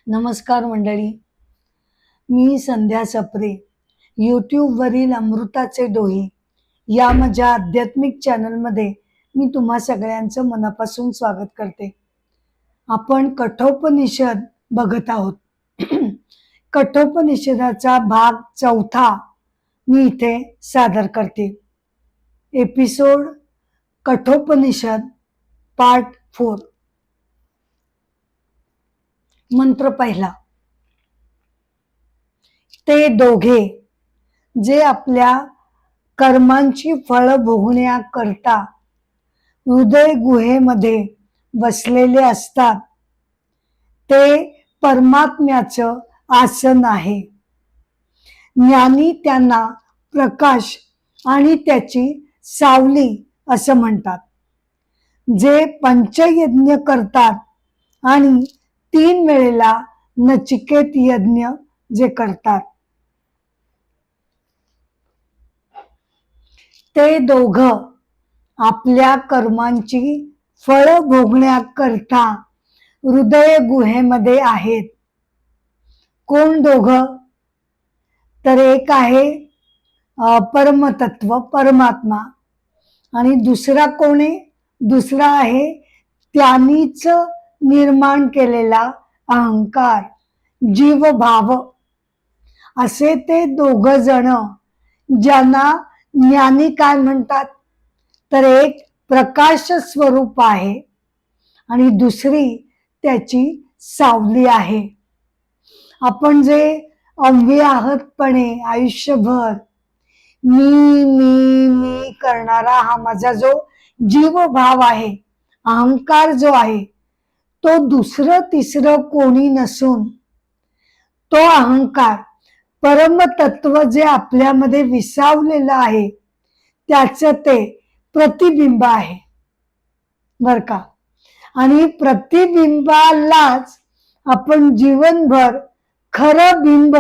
नमस्कार मंडळी, मी संध्या सप्रे. यूट्यूबवरील अमृताचे डोही या माझ्या आध्यात्मिक चॅनलमध्ये मी तुम्हा सगळ्यांचं मनापासून स्वागत करते. आपण कठोपनिषद बघत आहोत. कठोपनिषदाचा भाग 4 मी इथे सादर करते. Episode Kathopanishad part 4. मंत्र पहिला. ते दोघे जे आपल्या कर्मांची फळ भोगण्याकरता हृदय गुहेमध्ये बसलेले असतात, ते परमात्म्याचं आसन आहे. ज्ञानी त्यांना प्रकाश आणि त्याची सावली असं म्हणतात. जे पंचयज्ञ करतात आणि 3 वेळेला नचिकेत यज्ञ जे करतात, ते दोघं आपल्या कर्मांची फळ भोगण्याकरता हृदय गुहेमध्ये आहेत. कोण दोघं? तर एक आहे परमतत्व परमात्मा, आणि दुसरा कोण आहे? दुसरा आहे त्यांनीच निर्माण केलेला अहंकार, जीवभाव. असे ते 2 जण, ज्यांना ज्ञानी काय म्हणतात? तर एक प्रकाश स्वरूप आहे आणि दुसरी त्याची सावली आहे. आपण जे अव्याहतपणे आयुष्यभर मी मी मी करणारा हा माझा जो जीवभाव आहे, अहंकार जो आहे, तो दुसरं तिसरं कोणी नसून तो अहंकार परमतत्व जे आपल्यामध्ये विसावलेलं आहे त्याचं ते प्रतिबिंब आहे, बर का. आणि प्रतिबिंबालाच आपण जीवनभर खरं बिंब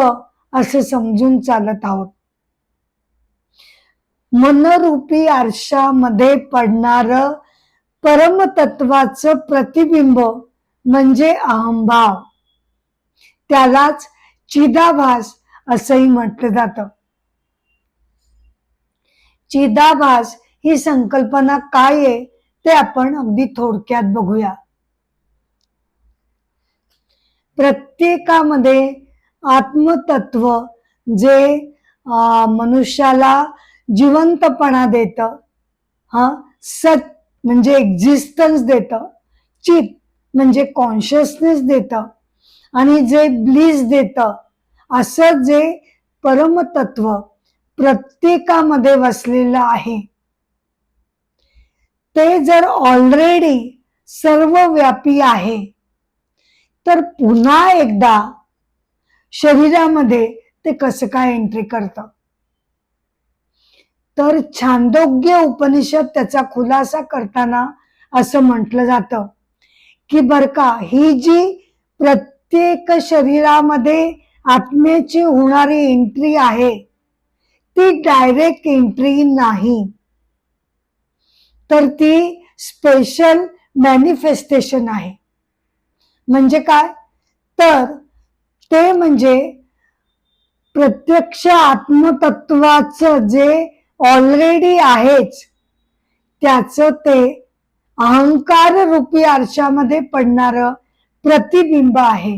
असं समजून चालत आहोत. मनरूपी आरशामध्ये पडणारं परमतत्वाचं प्रतिबिंब म्हणजे अहंभाव. त्यालाच चिदाभास असंही म्हटलं जातं. चिदाभास ही संकल्पना काय आहे ते आपण अगदी थोडक्यात बघूया. प्रत्येकामध्ये आत्मतत्व जे मनुष्याला जिवंतपणा देतं, सत म्हणजे एक्झिस्टन्स देतं, चित म्हणजे कॉन्शियसनेस देतं, आणि जे ब्लीस देतं, असं जे परमतत्व प्रत्येकामध्ये वसलेलं आहे, ते जर ऑलरेडी सर्वव्यापी आहे, तर पुन्हा एकदा शरीरामध्ये ते कसं काय एंट्री करतं? तर छांदोग्य उपनिषद त्याचा खुलासा करताना असं म्हटलं जातं की बर का, ही जी प्रत्येक शरीरामध्ये आत्म्याची होणारी एंट्री आहे, ती डायरेक्ट एंट्री नाही, तर ती स्पेशल मॅनिफेस्टेशन आहे. म्हणजे काय? तर ते म्हणजे प्रत्यक्ष आत्मतत्वाचं जे ऑलरेडी आहेच, त्याचं ते अहंकार रूपी आरशामध्ये पडणारं प्रतिबिंब आहे.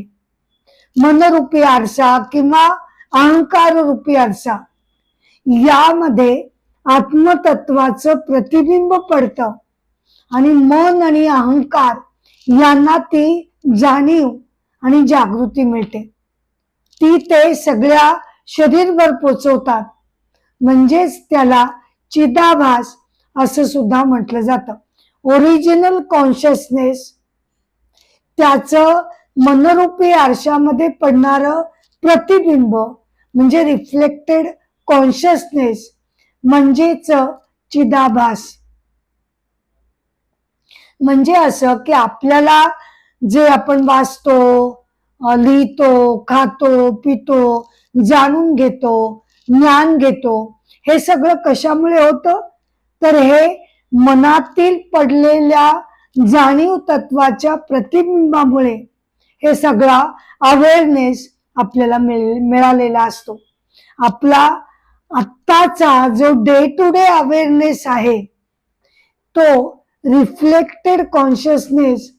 मनरूपी आरसा किंवा अहंकार रूपी आरसा, यामध्ये आत्मतत्वाचं प्रतिबिंब पडतं आणि मन आणि अहंकार यांना ती जाणीव आणि जागृती मिळते. ती ते सगळ्या शरीरभर पोचवतात, म्हणजेच त्याला चिदाभास असं सुद्धा म्हटलं जातं. ओरिजिनल कॉन्शियसनेस, त्याचं मनरूपी आरशामध्ये पडणारं प्रतिबिंब म्हणजे रिफ्लेक्टेड कॉन्शियसनेस म्हणजेच चिदाभास. म्हणजे असं की आपल्याला जे आपण वाचतो, लिहितो, खातो, पितो, जाणून घेतो, ज्ञान घेतो, हे सगळं कशामुळे होतं? तर हे मनातील पडलेल्या जाणीव तत्वाच्या प्रतिबिंबामुळे हे सगळा अवेअरनेस आपल्याला मिळालेला असतो. आपला आत्ताचा जो डे टू डे अवेअरनेस आहे तो रिफ्लेक्टेड कॉन्शियसनेस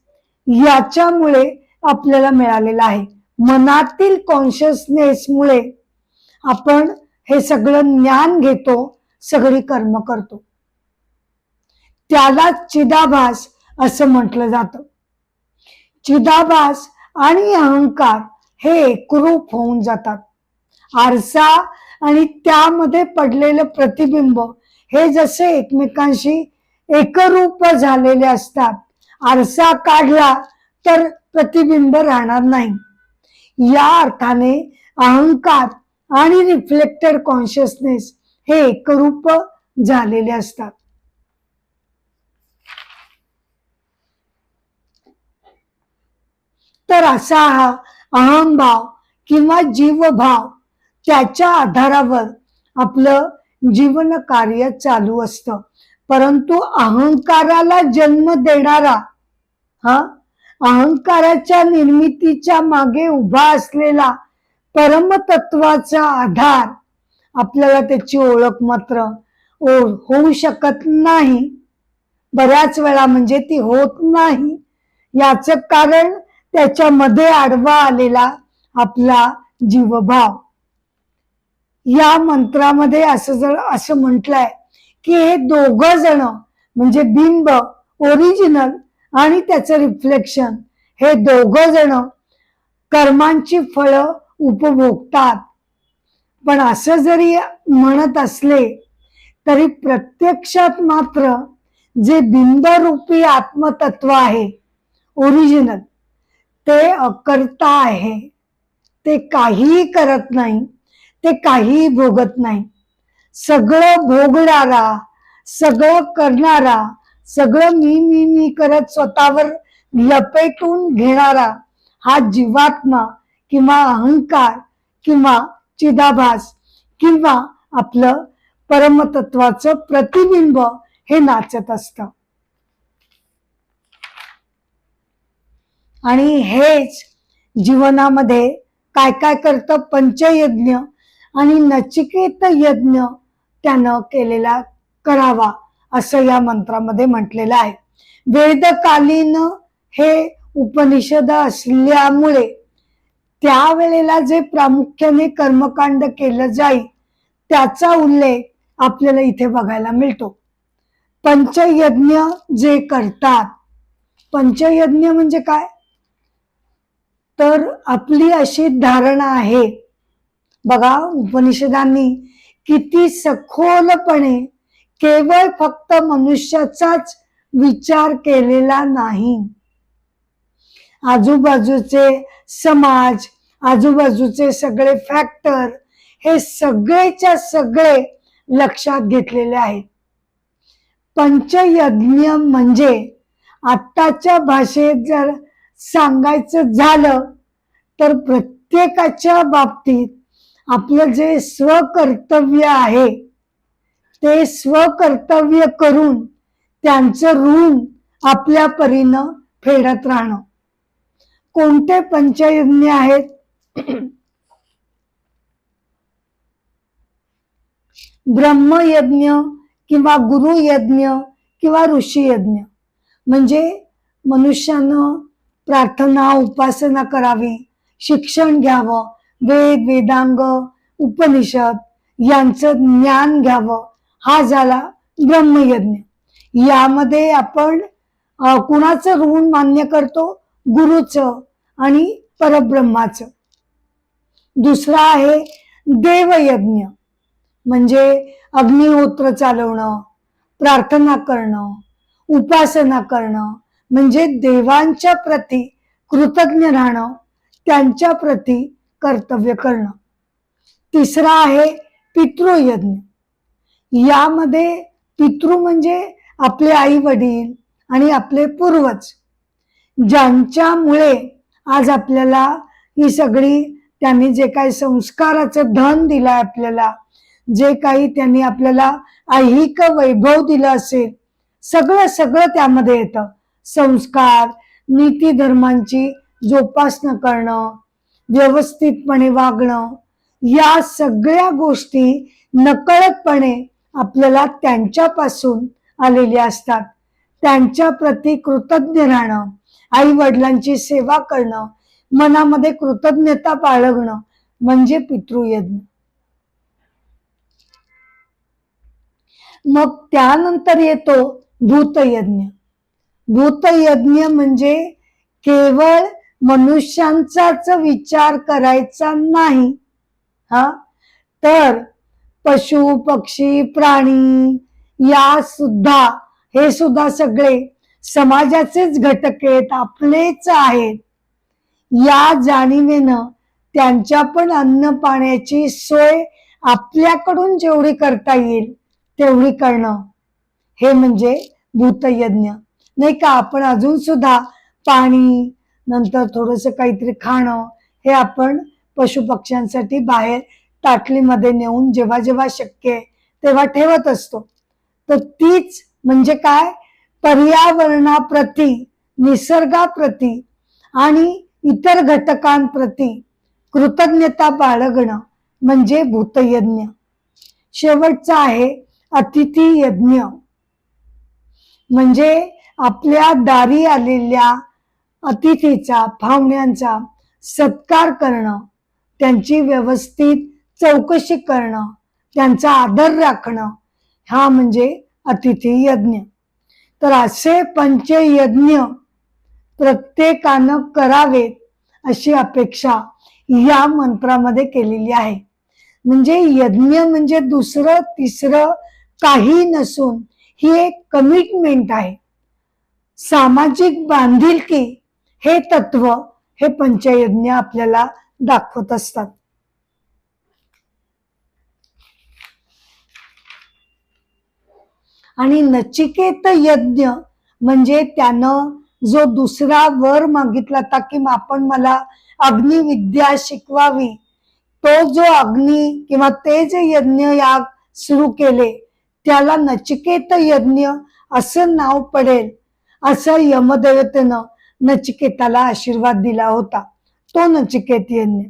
याच्यामुळे आपल्याला मिळालेला आहे. मनातील कॉन्शियसनेसमुळे आपण हे सगळं ज्ञान घेतो, सगळी कर्म करतो. त्याला चिदाभास असं म्हटलं जातं. चिदाभास आणि अहंकार हे एकरूप होऊन जातात. आरसा आणि त्यामध्ये पडलेलं प्रतिबिंब हे जसे एकमेकांशी एकरूप झालेले असतात. आरसा काढला तर प्रतिबिंब राहणार नाही. या अर्थाने अहंकार आणि रिफ्लेक्टेड कॉन्शियसनेस हे एकरूप झालेले असतात. तर असा हा अहंभाव किंवा जीवभाव त्याच्या आधारावर आपलं जीवन कार्य चालू असतं. परंतु अहंकाराला जन्म देणारा अहंकाराच्या निर्मितीच्या मागे उभा असलेला परमतत्वाचा आधार आपल्याला त्याची ओळख मात्र होऊ शकत नाही. बऱ्याच वेळा म्हणजे ती होत नाही. याचं कारण त्याच्यामध्ये आडवा आलेला आपला जीवभाव. या मंत्रामध्ये असं म्हटलंय की हे दोघं जण म्हणजे बिंब ओरिजिनल आणि त्याचं रिफ्लेक्शन हे दोघं जण कर्मांची फळं उपभोगतात. पण असं जरी म्हणत असले तरी प्रत्यक्षात मात्र जे बिंबरूपी आत्मतत्व आहे ओरिजिनल ते अकर्ता आहे. ते काहीही करत नाही, ते काहीही भोगत नाही. सगळं भोगणारा, सगळं करणारा, सगळं मी करत स्वतःवर लपेटून घेणारा हा जीवात्मा किंवा अहंकार किंवा चिदाभास किंवा आपलं परमतत्वाचं प्रतिबिंब हे नाचत असतं. आणि हेच जीवनामध्ये काय काय करतं, पंचयज्ञ आणि नचिकेत यज्ञ त्यानं केलेला करावा असं या मंत्रामध्ये म्हटलेलं आहे. वेदकालीन हे उपनिषद असल्यामुळे त्यावेळेला जे प्रामुख्याने कर्मकांड केलं जाईल त्याचा उल्लेख आपल्याला इथे बघायला मिळतो. पंचयज्ञ जे करतात, पंचयज्ञ म्हणजे काय, तर आपली अशी धारणा आहे बघा, उपनिषदांनी किती सखोलपणे केवळ फक्त मनुष्याचाच विचार केलेला नाही. आजूबाजूचे समाज, आजूबाजूचे सगळे फॅक्टर हे सगळेच्या सगळे लक्षात घेतलेले आहे. पंचयज्ञ म्हणजे आत्ताच्या भाषेत जर सांगायचं झालं तर प्रत्येकाच्या बाबतीत आपलं जे स्वकर्तव्य आहे ते स्वकर्तव्य करून त्यांचं ऋण आपल्या परीनं फेडत राहणं. कोणते पंचयज्ञ आहेत? ब्रह्मयज्ञ किंवा गुरुयज्ञ किंवा ऋषीयज्ञ. म्हणजे मनुष्यानं प्रार्थना उपासना करावी, शिक्षण घ्यावं, वेद वेदांग उपनिषद यांचं ज्ञान घ्यावं, हा झाला ब्रह्मयज्ञ. यामध्ये आपण कुणाचं ऋण मान्य करतो? गुरुचं आणि परब्रह्माचं. दुसरा आहे देवयज्ञ, म्हणजे अग्निहोत्र चालवणं, प्रार्थना करणं, उपासना करणं, म्हणजे देवांच्या प्रती कृतज्ञ राहणं, त्यांच्या प्रती कर्तव्य करणं. तिसरा आहे पितृयज्ञ. यामध्ये पितृ म्हणजे आपले आई वडील आणि आपले पूर्वज, ज्यांच्यामुळे आज आपल्याला ही सगळी, त्यांनी जे काही संस्काराचं धन दिलं आपल्याला, जे काही त्यांनी आपल्याला ऐहिक वैभव दिलं असेल, सगळं सगळं त्यामध्ये येतं. संस्कार, नीती धर्मांची जोपासना करणं, व्यवस्थितपणे वागणं, या सगळ्या गोष्टी नकळतपणे आपल्याला त्यांच्यापासून आलेल्या असतात. त्यांच्या प्रती कृतज्ञ राहणं, आई वडिलांची सेवा करणं, मनामध्ये कृतज्ञता बाळगणं म्हणजे पितृयज्ञ. मग त्यानंतर येतो भूतयज्ञ. भूतयज्ञ म्हणजे केवळ मनुष्यांचाच विचार करायचा नाही, तर पशु पक्षी प्राणी हे सुद्धा सगळे समाजाचेच घटक आहेत, आपलेच आहेत. या जाणीवेनं त्यांच्या पण अन्न पाण्याची सोय आपल्याकडून जेवढी करता येईल तेवढी करणं, हे म्हणजे भूतयज्ञ. नाही का? आपण अजून सुद्धा पाणी, नंतर थोडंसं काहीतरी खाणं, हे आपण पशु पक्ष्यांसाठी बाहेर ताटलीमध्ये नेऊन जेव्हा जेव्हा शक्य आहे तेव्हा ठेवत असतो. तर तीच म्हणजे काय, पर्यावरणाप्रती, निसर्गाप्रती आणि इतर घटकांप्रती कृतज्ञता बाळगणं म्हणजे भूतयज्ञ. शेवटचा आहे अतिथी यज्ञ. म्हणजे आपल्या दारी आलेल्या अतिथीचा, पाहुण्यांचा सत्कार करणं, त्यांची व्यवस्थित चौकशी करणं, त्यांचा आदर राखणं, हा म्हणजे अतिथी यज्ञ. तर असे पंचयज्ञ प्रत्येकानं करावेत अशी अपेक्षा या मंत्रामध्ये केलेली आहे. म्हणजे यज्ञ म्हणजे दुसरं तिसरं काही नसून ही एक कमिटमेंट आहे. सामाजिक बांधिलकी हे तत्व हे पंचयज्ञ आपल्याला दाखवत असतात. आणि नचिकेत यज्ञ म्हणजे त्यानं जो दुसरा वर मागितला होता की आपण मला अग्निविद्या शिकवावी, तो जो अग्नी किंवा ते जे यज्ञ याग सुरू केले त्याला नचिकेत यज्ञ असं नाव पडेल असं यमदेवतेनं नचिकेताला आशीर्वाद दिला होता. तो नचिकेत यज्ञ.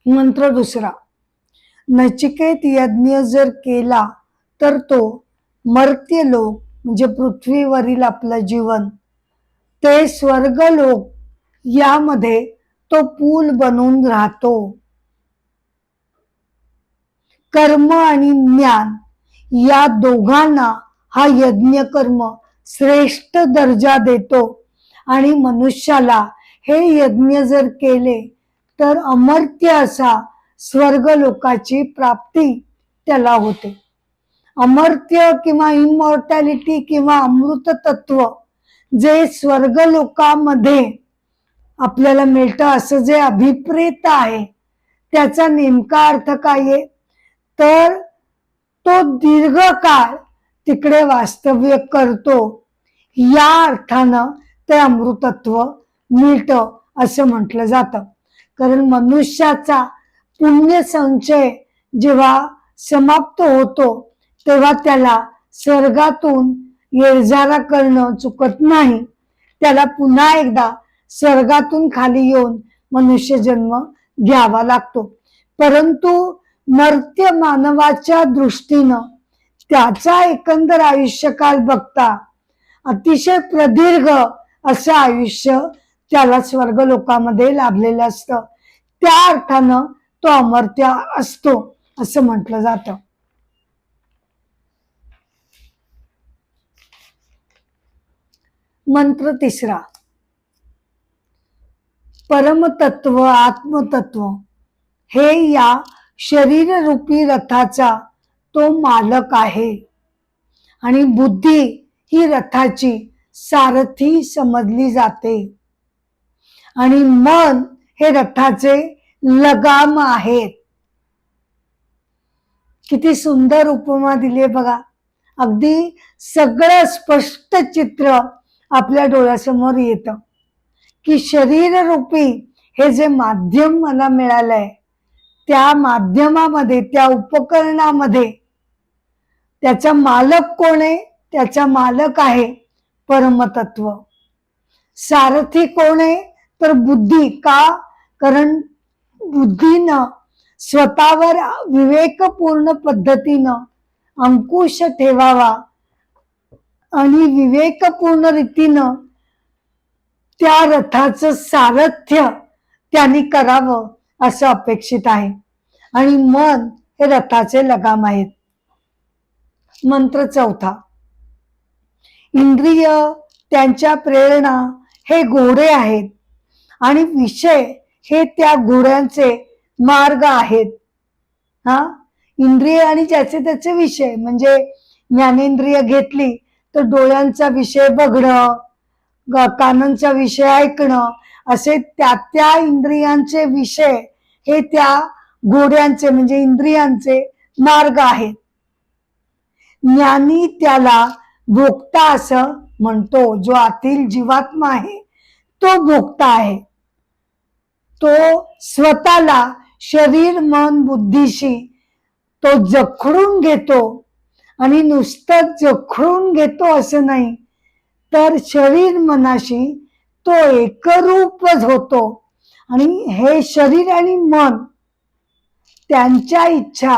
मंत्र दुसरा. नचिकेत यज्ञ जर केला तर तो मर्त्यलोक म्हणजे पृथ्वीवरील आपलं जीवन ते स्वर्गलोक यामध्ये तो पूल बनून राहतो. कर्म आणि ज्ञान या दोघांना हा यज्ञ कर्म श्रेष्ठ दर्जा देतो आणि मनुष्याला हे यज्ञ जर केले तर अमर्त्य असा स्वर्गलोकाची प्राप्ती त्याला होते. अमर्त्य किंवा इमॉर्टॅलिटी किंवा अमृत तत्व जे स्वर्गलोकामध्ये आपल्याला मिळतं असं जे अभिप्रेत आहे त्याचा नेमका अर्थ काय आहे, तर तो दीर्घकाळ तिकडे वास्तव्य करतो या अर्थानं ते अमृतत्व मिळतं असं म्हटलं जातं. कारण मनुष्याचा पुण्य संचय जेव्हा समाप्त होतो तेव्हा त्याला स्वर्गातून येरझारा करणं चुकत नाही. त्याला पुन्हा एकदा स्वर्गातून खाली येऊन मनुष्य जन्म घ्यावा लागतो. परंतु मर्त्य मानवाच्या दृष्टीनं त्याचा एकंदर आयुष्यकाल बघता अतिशय प्रदीर्घ असं आयुष्य त्याला स्वर्गलोकामध्ये लाभलेलं असतं. त्या अर्थानं तो अमर्त्य असतो असं म्हटलं जातं. मंत्र तिसरा. परमतत्व आत्मतत्व हे या शरीररूपी रथाचा तो मालक आहे आणि बुद्धी ही रथाची सारथी समजली जाते आणि मन हे रथाचे लगाम आहेत. किती सुंदर उपमा दिली बघा. अगदी सगळं स्पष्ट चित्र आपल्या डोळ्यासमोर येतं की शरीर रूपी हे जे माध्यम मला मिळालंय, त्या माध्यमामध्ये, त्या उपकरणामध्ये त्याचा मालक कोण आहे? त्याचा मालक आहे परमतत्व. सारथी कोण आहे? तर बुद्धी. का? कारण बुद्धीनं स्वतःवर विवेकपूर्ण पद्धतीनं अंकुश ठेवावा आणि विवेकपूर्ण रीतीनं त्या रथाचं सारथ्य त्यांनी करावं असं अपेक्षित आहे. आणि मन हे रथाचे लगाम आहेत. मंत्र चौथा. इंद्रिय, त्यांच्या प्रेरणा हे घोडे आहेत आणि विषय हे त्या घोड्यांचे मार्ग आहेत. हा, इंद्रिय आणि ज्याचे त्याचे विषय, म्हणजे ज्ञानेंद्रिय घेतली तर डोळ्यांचा विषय बघणं, कानांचा विषय ऐकणं, असे त्या त्या इंद्रियांचे विषय हे त्या घोड्यांचे म्हणजे इंद्रियांचे मार्ग आहेत. ज्ञानी त्याला भोक्ता असं म्हणतो. जो आतील जीवात्मा आहे तो भोक्ता आहे. तो स्वतःला शरीर मन बुद्धीशी तो जखडून घेतो. आणि नुसतं जखडून घेतो असं नाही, तर शरीर मनाशी तो एकरूपच होतो. आणि हे शरीर आणि मन, त्यांच्या इच्छा,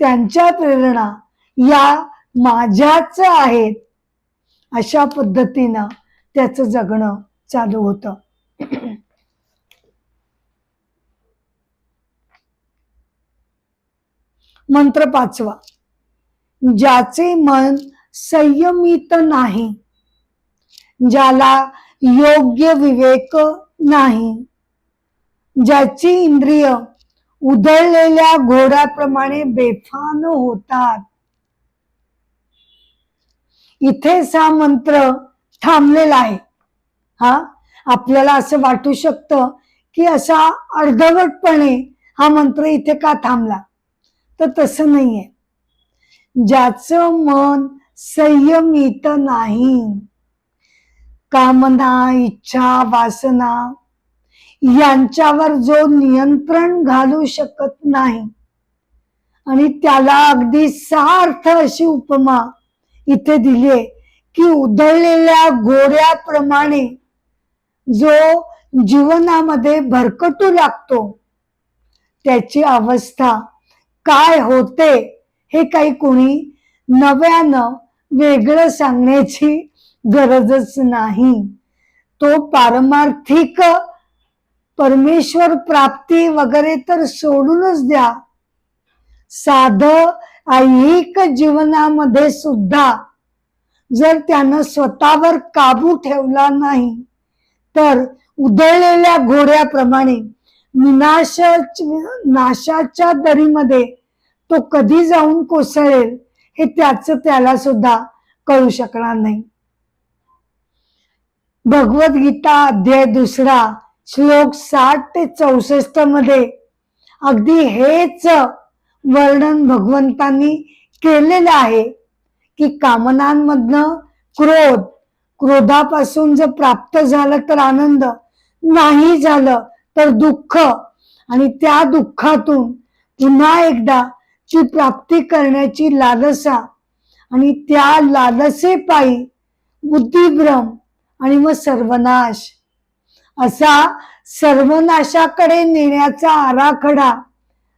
त्यांच्या प्रेरणा या माझ्याच आहेत, अशा पद्धतीनं त्याचं जगणं चालू होतं. मंत्र पाचवा. ज्याचे मन संयमित नाही, ज्याला योग्य विवेक नाही, ज्याची इंद्रिय उधळलेल्या घोड्याप्रमाणे बेफान होतात. इथेच हा मंत्र थांबलेला आहे. हा, आपल्याला असं वाटू शकतं की असा अर्धवटपणे हा मंत्र इथे का थांबला, तर तसं नाहीये. ज्याचं मन संयमित नाही, कामना, इच्छा, वासना यांच्यावर जो नियंत्रण घालू शकत नाही, आणि त्याला अगदी सार्थ अशी उपमा इथे दिलीये की उधळलेल्या घोड्याप्रमाणे जो जीवनामध्ये भरकटू लागतो, त्याची अवस्था काय होते हे काही कोणी नव्यानं वेगळं सांगण्याची गरजच नाही. तो पारमार्थिक परमेश्वर प्राप्ती वगैरे तर सोडूनच द्या, साधं ऐहिक जीवनामध्ये सुद्धा जर त्यानं स्वतःवर काबू ठेवला नाही, तर उधळलेल्या घोड्याप्रमाणे नाशाच्या दरीमध्ये तो कधी जाऊन कोसळेल हे त्याला सुद्धा कळू शकणार नाही. भगवद्गीता अध्याय 2 श्लोक 60 ते 64 मध्ये अगदी हेच वर्णन भगवंतांनी केलेलं आहे की कामनांमधनं क्रोध, क्रोधापासून जर प्राप्त झालं तर आनंद, नाही झालं तर दुःख, आणि त्या दुःखातून पुन्हा एकदा ची प्राप्ती करण्याची लालसा, आणि त्या लालसेपायी बुद्धिभ्रम आणि मग सर्वनाश, असा सर्वनाशाकडे नेण्याचा आराखडा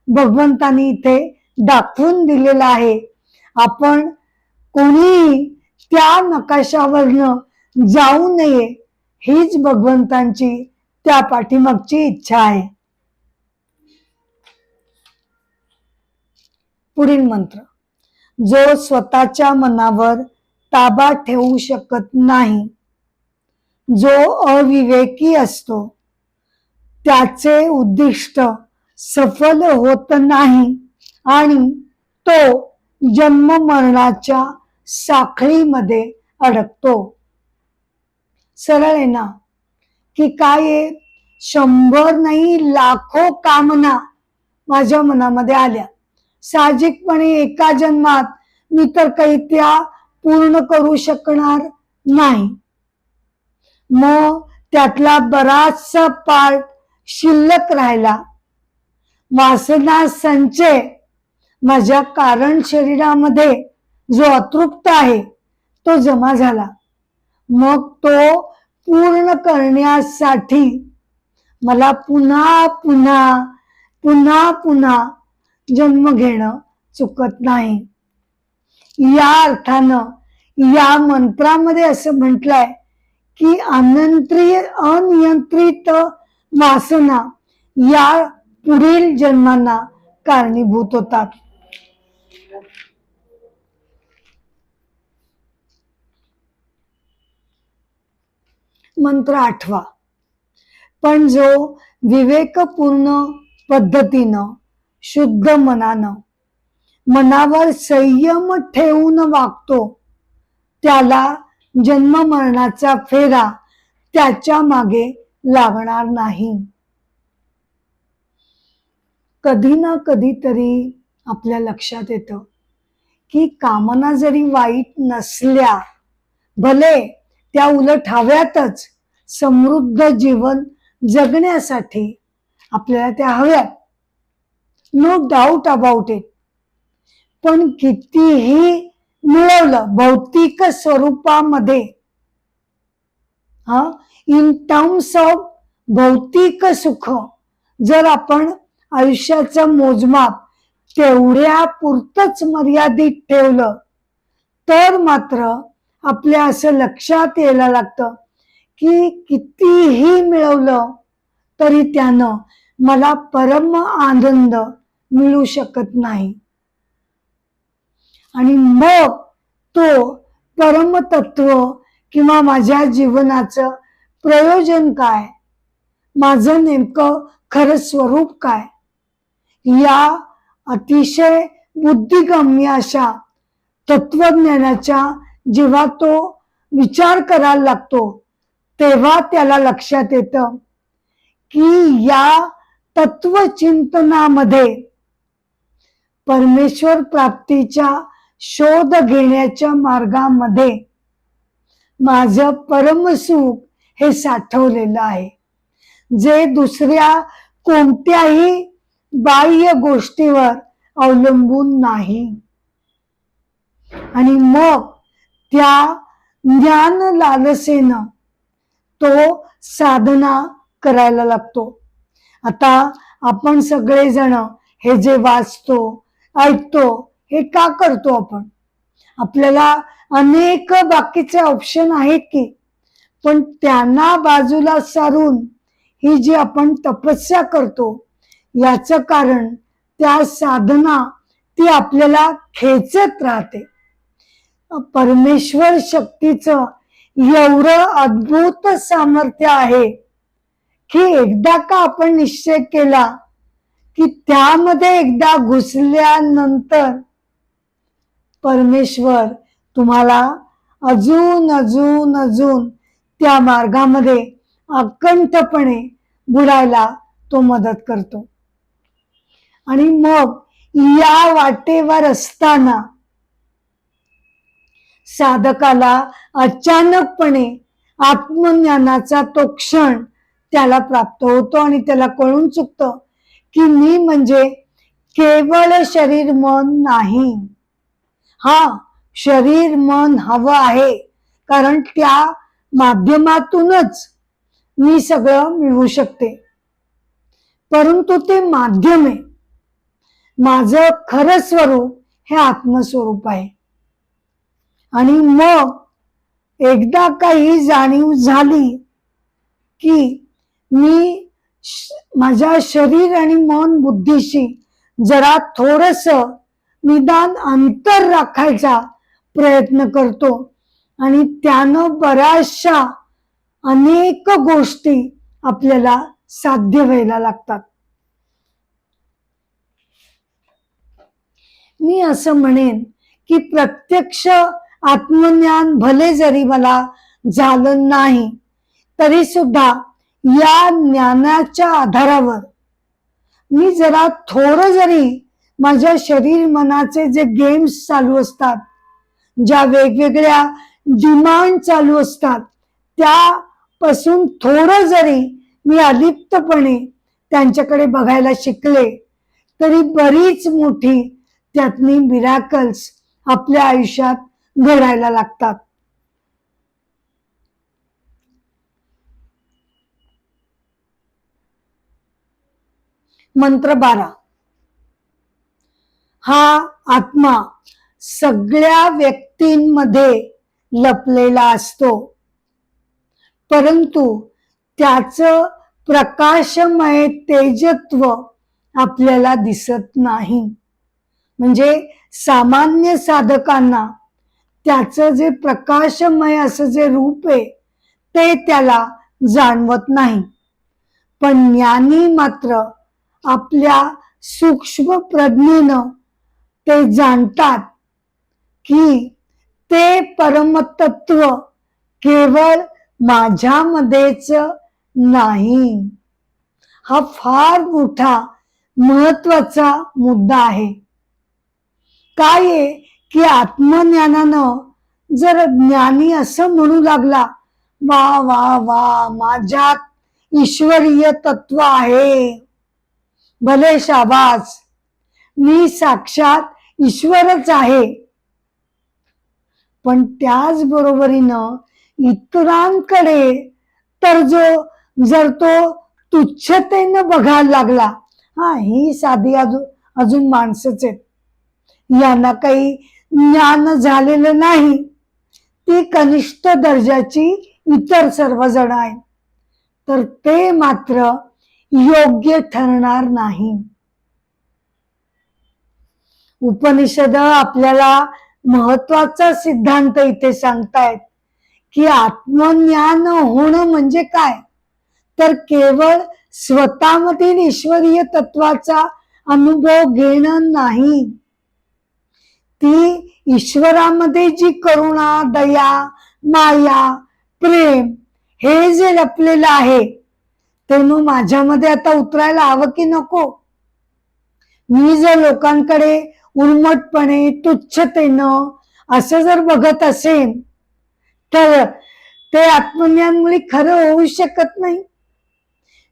भगवंतांनी इथे दाखवून दिलेला आहे. आपण कोणी त्या नकाशावरनं जाऊ नये, हीच भगवंतांची त्या पाठीमागची इच्छा आहे. पुढील मंत्र. जो स्वतःच्या मनावर ताबा ठेवू शकत नाही, जो अविवेकी असतो, त्याचे उद्दिष्ट सफल होत नाही आणि तो जन्म मरणाच्या साखळीमध्ये अडकतो. सरळ आहे ना, की काय 100 नाही लाखो कामना माझ्या मनामध्ये आल्या, साहजिकपणे एका जन्मात मी तर काही त्या पूर्ण करू शकणार नाही. मग त्यातला बराचसा पार्ट शिल्लक राहिला. वासना संचय माझ्या कारण शरीरामध्ये जो अतृप्त आहे तो जमा झाला. मग तो पूर्ण करण्यासाठी मला पुन्हा पुन्हा पुन्हा पुन्हा जन्म घेणं चुकत नाही. या अर्थानं या मंत्रामध्ये असं म्हटलंय की अनियंत्रित वासना या पुढील जन्मांना कारणीभूत होतात. मंत्र 8. पण जो विवेकपूर्ण पद्धतीनं शुद्ध मनावर संयम ठेवून वागतो त्याला जन्म मरणाचा फेरा त्याच्या मागे लागणार नाही. कधी ना कधीतरी आपल्या लक्षात येतं की कामना जरी वाईट नसल्या, भले त्या उलट हव्यातच, समृद्ध जीवन जगण्यासाठी आपल्याला त्या हव्यात, नो डाऊट अबाउट इट. पण कितीही मिळवलं भौतिक स्वरूपामध्ये, इन टर्म्स ऑफ भौतिक सुख, जर आपण आयुष्याचं मोजमाप तेवढ्या पुरतच मर्यादित ठेवलं तर मात्र आपल्या असं लक्षात यायला लागतं की कितीही मिळवलं तरी त्यानं मला परम आनंद मिळू शकत नाही. आणि मग तो परमतत्व किंवा माझ्या जीवनाचं प्रयोजन काय, माझं नेमकं खरं स्वरूप काय, या अतिशय बुद्धिगम्य अशा तत्वज्ञानाच्या जेव्हा तो विचार करायला लागतो तेव्हा त्याला लक्षात येतं की या तत्वचिंतनामध्ये परमेश्वर प्राप्तीच्या शोध घेण्याच्या मार्गामध्ये माझं परमसुख हे साठवलेलं आहे, जे दुसऱ्या कोणत्याही बाह्य गोष्टीवर अवलंबून नाही. आणि मग त्या ज्ञान लालसेनं तो साधना करायला लागतो. आता आपण सगळेजण हे जे वाचतो ऐकतो हे का करतो आपण? आपल्याला अनेक बाकीचे ऑप्शन आहेत की, पण त्यांना बाजूला सारून ही जी आपण तपस्या करतो याचं कारण त्या साधना ती आपल्याला खेचत राहते. परमेश्वर शक्तीचं एवढं अद्भुत सामर्थ्य आहे की एकदा का आपण निश्चय केला की त्यामध्ये एकदा घुसल्यानंतर परमेश्वर तुम्हाला अजून अजून अजून त्या मार्गामध्ये अकंठपणे बुडायला तो मदत करतो. आणि मग या वाटेवर असताना साधकाला अचानकपणे आत्मज्ञानाचा तो क्षण त्याला प्राप्त होतो आणि त्याला कळून चुकतं की मी म्हणजे केवळ शरीर मन नाही. शरीर मन हवं आहे, कारण त्या माध्यमातूनच मी सगळं मिळवू शकते, परंतु ते माध्यम आहे. माझं खरं स्वरूप हे आत्मस्वरूप आहे. आणि मग एकदा काही जाणीव झाली की मी माझ्या शरीर आणि मन बुद्धीशी जरा थोडस निदान अंतर राखायचा प्रयत्न करतो आणि त्यानं बऱ्याचशा अनेक गोष्टी आपल्याला साध्य व्हायला लागतात. मी असं म्हणेन की प्रत्यक्ष आत्मज्ञान भले जरी मला झालं नाही तरी सुद्धा या ज्ञानाच्या आधारावर मी जरा थोडं जरी माझ्या शरीर मनाचे जे गेम्स चालू असतात, ज्या वेगवेगळ्या डिमांड चालू असतात, त्यापासून थोडं जरी मी अलिप्तपणे त्यांच्याकडे बघायला शिकले तरी बरीच मोठी त्यातली मिराकल्स आपल्या आयुष्यात घडायला लागतात. मंत्र 12. हा आत्मा सगळ्या व्यक्तींमध्ये लपलेला असतो, परंतु त्याचं प्रकाशमय तेजत्व आपल्याला दिसत नाही. म्हणजे सामान्य साधकांना त्याचं जे प्रकाशमय असं जे रूप आहे ते त्याला जाणवत नाही, पण ज्ञानी मात्र आपल्या सूक्ष्म प्रज्ञेनं ते जाणतात की ते परमतत्व केवळ माझ्यामध्येच नाही. हा फार मोठा महत्वाचा मुद्दा आहे. काय आहे की आत्मज्ञानानं जर ज्ञानी असं म्हणू लागला, वा वा वा, माझ्यात ईश्वरीय तत्व आहे, भले शाबास, मी साक्षात ईश्वरच आहे, पण त्याच बरोबरीनं इतरांकडे तर जर तो तुच्छतेनं बघायला लागला, हा ही साधी अजून माणसंच आहेत, यांना काही ज्ञान झालेलं नाही, ती कनिष्ठ दर्जाची इतर सर्वजण आहेत, तर ते मात्र योग्य ठरणार नाही. उपनिषद आपल्याला महत्वाचा सिद्धांत इथे सांगतायत की आत्मज्ञान होणं म्हणजे काय, तर केवळ स्वतःमधील ईश्वरीय तत्वाचा अनुभव घेणं नाही, ती ईश्वरामध्ये जी करुणा, दया, माया, प्रेम हे जे लपलेलं आहे ते मग माझ्यामध्ये आता उतरायला हवं की नको. मी जर लोकांकडे उर्मटपणे, तुच्छतेनं असं जर बघत असेन तर ते आत्मज्ञानमुळे खरं होऊ शकत नाही.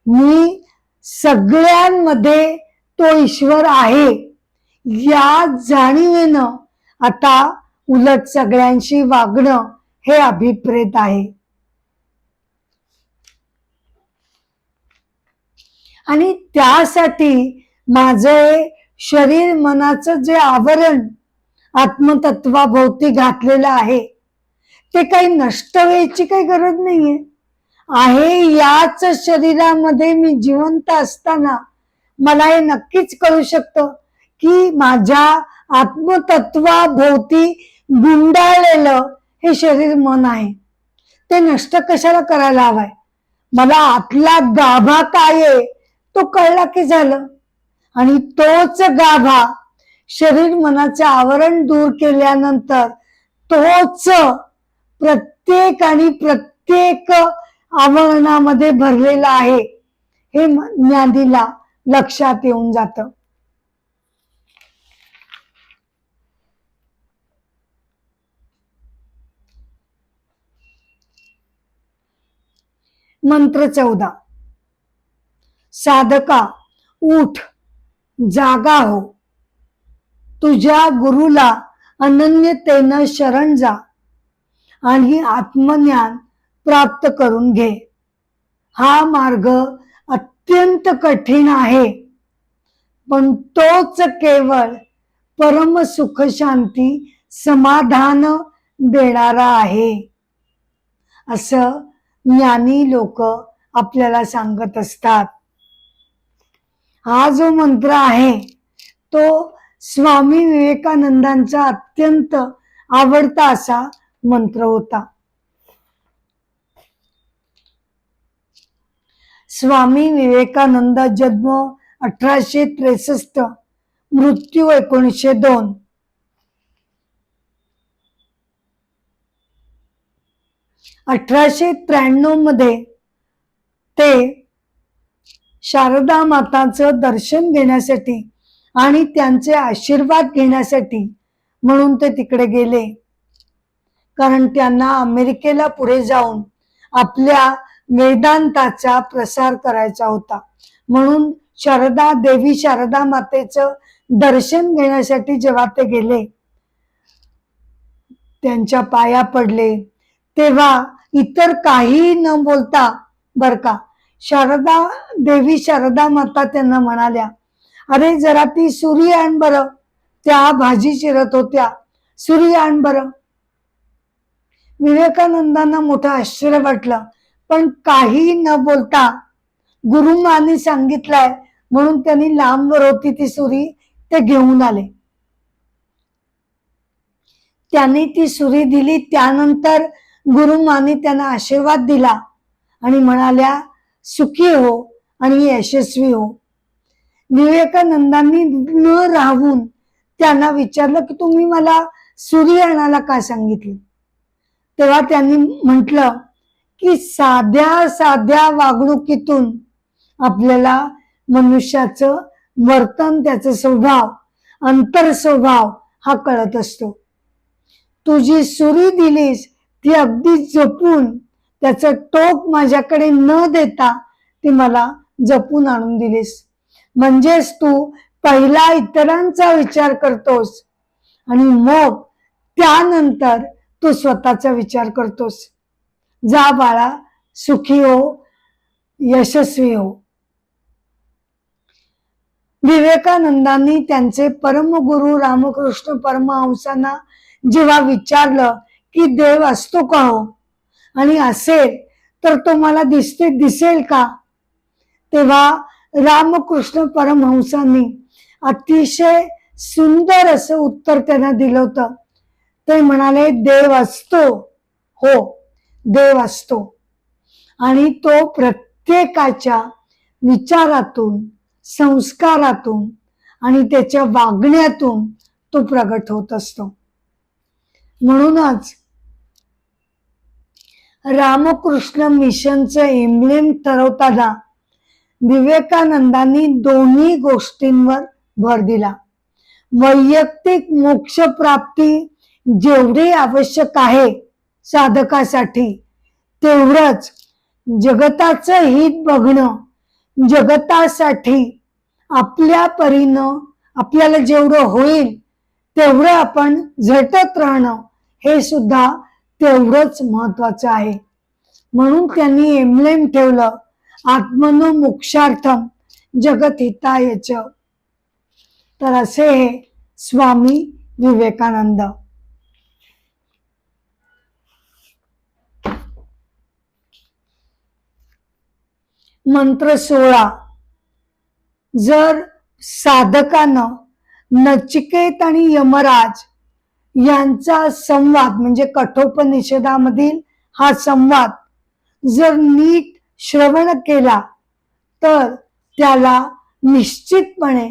मी सगळ्यांमध्ये तो ईश्वर आहे या जाणीवेनं आता उलट सगळ्यांशी वागणं हे अभिप्रेत आहे. आणि त्यासाठी माझे शरीर मनाचं जे आवरण आत्मतत्वाभोवती घातलेलं आहे ते काही नष्ट व्हायची काही गरज नाहीये. आहे याच शरीरामध्ये मी जिवंत असताना मला हे नक्कीच कळू शकतं की माझ्या आत्मतत्वाभोवती गुंडाळलेलं हे शरीर मन आहे, ते नष्ट कशाला करायला हवंय. मला आतला गाभा काय आहे तो कळला की झालं. आणि तोच गाभा शरीर मनाचे आवरण दूर केल्यानंतर तोच प्रत्येक आणि प्रत्येक आवरणामध्ये भरलेला आहे हे ज्ञानीला लक्षात येऊन जातं. मंत्र 14. साधका उठ, जागा हो, तुझ्या गुरुला अनन्यतेनं शरण जा आणि आत्मज्ञान प्राप्त करून घे. हा मार्ग अत्यंत कठीण आहे, पण तोच केवळ परम सुख शांती समाधान देणारा आहे असं ज्ञानी लोक आपल्याला सांगत असतात. हा जो मंत्र आहे तो स्वामी विवेकानंदांचा अत्यंत आवडता असा मंत्र होता. स्वामी विवेकानंद जन्म 1863, मृत्यू 1902. मध्ये ते शारदा माताचं दर्शन घेण्यासाठी आणि त्यांचे आशीर्वाद घेण्यासाठी म्हणून ते तिकडे गेले. कारण त्यांना अमेरिकेला पुढे जाऊन आपल्या वेदांताचा प्रसार करायचा होता. म्हणून देवी शारदा मातेचं दर्शन घेण्यासाठी जेव्हा ते गेले, त्यांच्या पाया पडले, तेव्हा इतर काही न बोलता बर का, देवी शारदा माता त्यांना म्हणाल्या, अरे जरा ती सुरी आण बरं. त्या भाजी चिरत होत्या, सुरी आण बरं. विवेकानंदांना मोठं आश्चर्य वाटलं, पण काही न बोलता गुरुमानी सांगितलंय म्हणून त्यांनी लांबवर होती ती सुरी ते घेऊन आले. त्यांनी ती सुरी दिली. त्यानंतर गुरुमानी त्यांना आशीर्वाद दिला आणि म्हणाल्या, सुखी हो आणि यशस्वी हो. विवेकानंदांनी न राहून त्यांना विचारलं की तुम्ही मला सुरी आणायला का सांगितली. तेव्हा त्यांनी म्हटलं की साध्या साध्या वागणुकीतून आपल्याला मनुष्याचं वर्तन, त्याचा स्वभाव, अंतर स्वभाव हा कळत असतो. तू जी सुरी दिलीस ती अगदी जपून, त्याचं टोक माझ्याकडे न देता ती मला जपून आणून दिलीस. म्हणजेच तू पहिला इतरांचा विचार करतोस आणि मग त्यानंतर तू स्वतःचा विचार करतोस. जा बाळा, सुखी हो, यशस्वी हो. विवेकानंदांनी त्यांचे परमगुरु रामकृष्ण परमहंसांना जेव्हा विचारलं की देव असतो का हो, आणि असेल तर तो मला दिसेल का, तेव्हा रामकृष्ण परमहंसांनी अतिशय सुंदर असं उत्तर त्यांना दिलं होतं. ते म्हणाले, देव असतो, हो देव असतो, आणि तो प्रत्येकाच्या विचारातून, संस्कारातून आणि त्याच्या वागण्यातून तो प्रगट होत असतो. म्हणूनच रामकृष्ण मिशनचं एम्ब्लेम ठरवताना विवेकानंदांनी दोन्ही गोष्टींवर भर दिला. वैयक्तिक मोक्ष प्राप्ती जेवढी आवश्यक आहे साधकासाठी, तेवढंच जगताचं हित बघणं, जगतासाठी आपल्या परीनं आपल्याला जेवढं होईल तेवढं आपण झटत राहणं, हे सुद्धा तेवढंच महत्वाचं आहे. म्हणून त्यांनी एम्ब्लेम ठेवलं, आत्मनो मोक्षार्थम जगत हितायच. तर असे हे स्वामी विवेकानंद. मंत्र 16. जर साधकानं नचिकेत आणि यमराज यांचा संवाद, म्हणजे कठोपनिषदामधील हा संवाद जर नीट श्रवण केला तर त्याला निश्चितपणे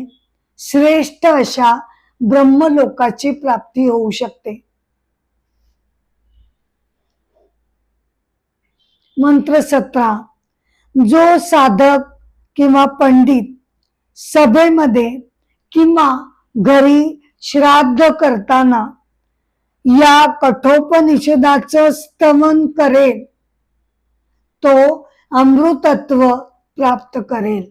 श्रेष्ठ अशा ब्रह्मलोकाची प्राप्ती होऊ शकते. मंत्र 17. जो साधक किंवा पंडित सभेमध्ये किंवा घरी श्राद्ध करताना या कठोपनिषदाचं स्तवन करेल तो अमृतत्व प्राप्त करेल.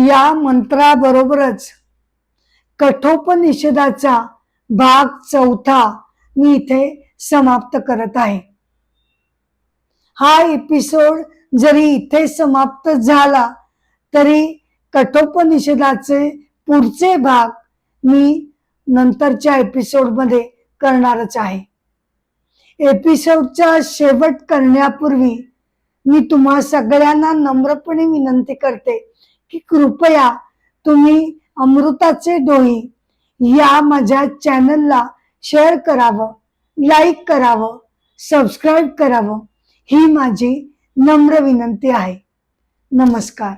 या मंत्राबरोबरच कठोपनिषदाचा भाग 4 मी इथे समाप्त करत आहे. हा एपिसोड जरी इथे समाप्त झाला तरी कठोपनिषदाचे पुढचे भाग मी नंतरच्या एपिसोडमध्ये करणारच आहे. एपिसोडचा शेवट करण्यापूर्वी मी तुम्हा सगळ्यांना नम्रपणे विनंती करते की कृपया तुम्ही अमृताचे डोही या माझ्या चॅनलला शेअर करावं, लाईक करावं, सबस्क्राईब करावं, ही माझी नम्र विनंती आहे. नमस्कार.